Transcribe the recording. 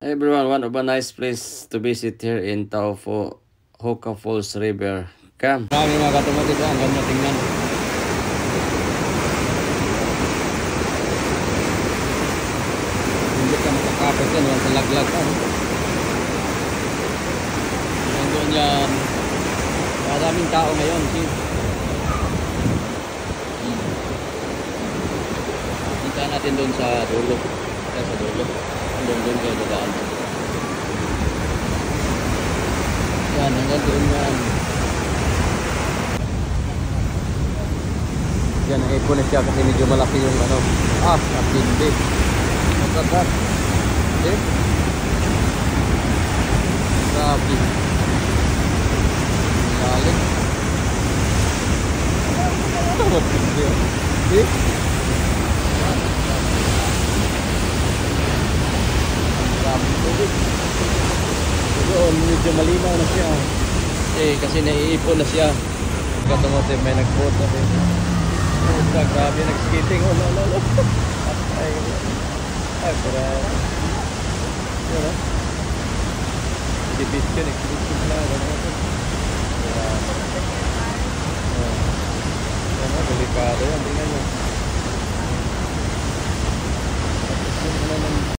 Everyone, one of a nice place to visit here in Taupo, Hoka Falls River. Come. Marami mga katumatid, ang ganda tingnan. Hindi ka makakapit yan, walang talaglag. Nandun yan. Maraming tao ngayon. Kita natin doon sa dulo. Sa dulo. Doon kayo dadaan. Yan, hanggang doon yan. Yan, nag-ipon na siya kasi medyo malaki yung ano. Hindi. Magkagat. Hindi. Grabe. Galing. Hindi. Doon, medyo malinaw na siya. Kasi naiipon na siya. Katamote, may nag-boat na rin. Grabe, nag-skating. Lolo. Ay, para... Yan, exhibition na. Delikado yan.